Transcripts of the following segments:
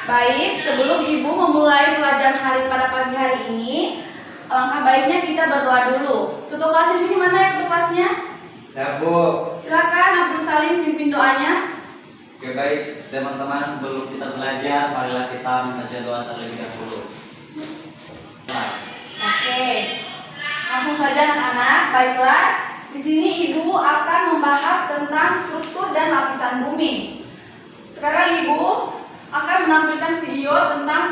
Baik, sebelum Ibu memulai pelajaran hari pada pagi hari ini, alangkah baiknya kita berdoa dulu. Ketua kelas di sini mana ya ketua kelasnya? Siap, Bu. Silakan Abdul Salim pimpin doanya. Oke, baik teman-teman, sebelum kita belajar, marilah kita membaca doa terlebih dahulu. Oke, langsung saja anak-anak. Baiklah, di sini Ibu akan membahas tentang struktur dan lapisan bumi. Sekarang Ibu akan menampilkan video tentang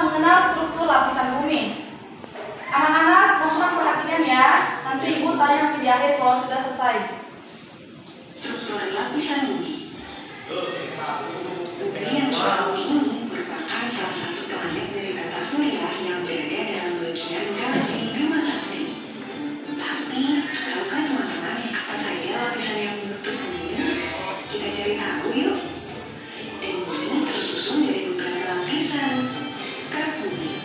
mengenal struktur lapisan bumi. Anak-anak mohon perhatikan ya. Nanti Ibu tanya nanti di akhir kalau sudah selesai. Struktur lapisan bumi. Bumi yang kita bumi ini merupakan salah satu planet dari tata surya yang berada dalam bagian galaksi Bima Sakti. Tapi, tahukah teman-teman apa saja lapisan yang menutup bumi? Kita cari tahu yuk. Dan bumi tersusun dari beberapa lapisan. Kerak bumi.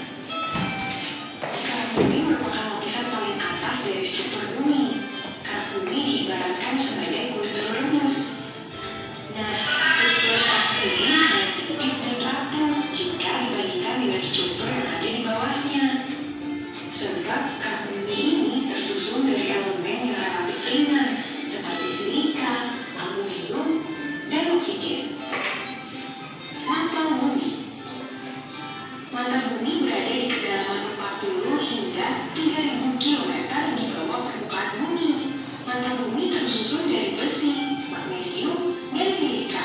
Kerak bumi merupakan lapisan paling atas dari struktur bumi. Kerak bumi diibaratkan sebagai kulit telur rebus. Nah, struktur kerak bumi sangat tipis dan rapuh jika dibandingkan dengan struktur yang ada di bawahnya. Sebab kerak bumi ini tersusun dari elemen yang relatif ringan seperti silika, aluminium, dan oksigen. Mantel bumi. Mantel bumi berada di kedalaman 40 hingga 3000 km di bawah permukaan bumi. Mantel bumi tersusun dari besi, magnesium, dan silika.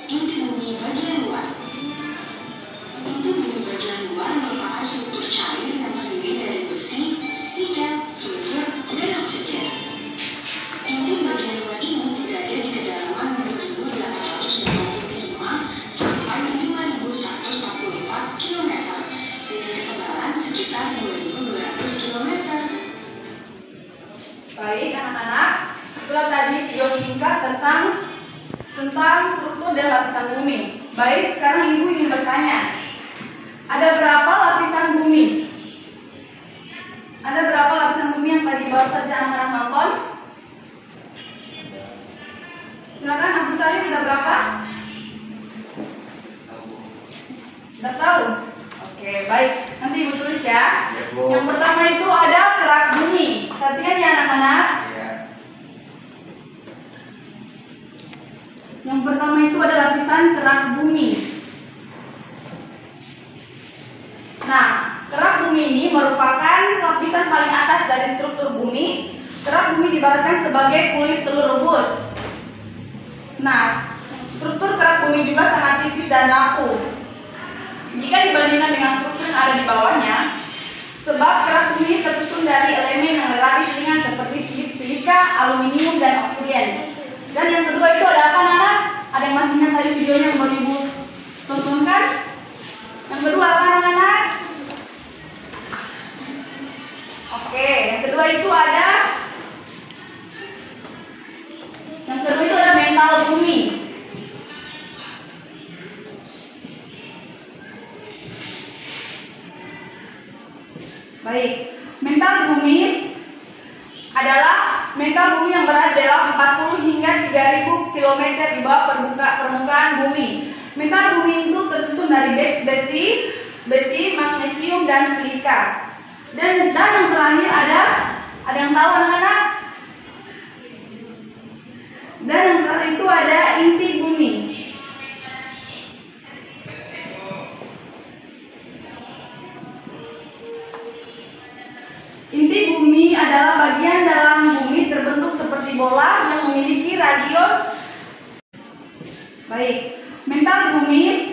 Inti bumi bagian luar. Inti bumi bagian luar merupakan struktur cair yang terdiri dari besi, nikel, sulfur, dan oksigen. Inti bagian luar ini berada di kedalaman 2855 sampai 5144 km dengan ketebalan sekitar 2200 km. Baik anak-anak, itulah tadi video singkat tentang struktur dan lapisan bumi. Baik, sekarang Ibu ingin bertanya, ada berapa lapisan bumi? Ada berapa lapisan bumi yang tadi baru saja anak-anak nonton? Silakan Abdul Salim, ada berapa? Tidak tahu? Oke, baik. Nanti Ibu tulis ya. Ya, Bu. Yang pertama itu ada kerak bumi. Perhatikan ya anak-anak. Ya. Yang pertama itu ada lapisan kerak bumi. Nah, kerak bumi ini merupakan lapisan paling atas dari struktur bumi. Kerak bumi diibaratkan sebagai kulit telur rebus. Nah, struktur kerak bumi juga sangat tipis dan rapuh jika dibandingkan dengan struktur yang ada di bawahnya, sebab kerak bumi tersusun dari elemen yang relatif ringan seperti silika, aluminium, dan oksigen. Dan yang kedua itu ada apa, Nana? Ada yang masih ingat tadi videonya yang baru Ibu tontonkan? Yang kedua apa, Nana? Oke, yang kedua itu ada mental bumi. Baik, mental bumi adalah mental bumi yang berada dalam 40 hingga 3000 km di bawah permukaan bumi. Mental bumi itu tersusun dari besi, magnesium, dan silika. Dan yang terakhir ada yang tahu anak-anak? Dan yang terakhir itu ada inti bumi. Inti bumi adalah bagian dalam bumi terbentuk seperti bola yang memiliki radius. Baik, mental bumi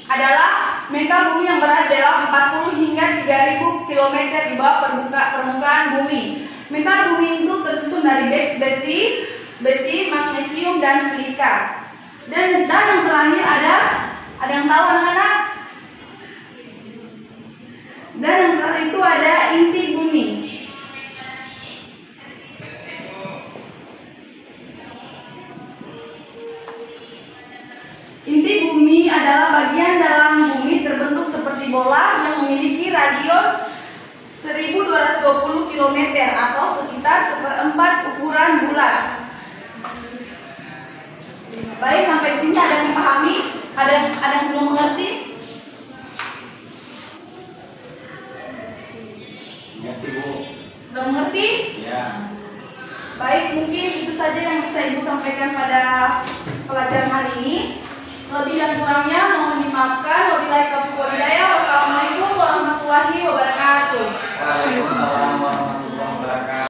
adalah mental bumi yang berada dalam 40 hingga 3000 km di bawah permukaan bumi. Mental bumi itu tersusun dari besi, magnesium, dan silika. Dan yang terakhir ada yang tahu anak-anak? Dan yang terakhir itu ada inti bumi. Inti bumi adalah bagian dalam bumi terbentuk seperti bola yang memiliki radius 1220 km atau sekitar 1/4 ukuran bulan. Baik, sampai di sini ada yang dipahami? Ngerti Bu? Sudah mengerti? Ya. Baik, mungkin itu saja yang bisa Ibu sampaikan pada pelajaran hari ini. Lebih dan kurangnya mohon dimaafkan. Wabillahi taufiq wal hidayah. Wassalamualaikum warahmatullahi wabarakatuh. Waalaikumsalam.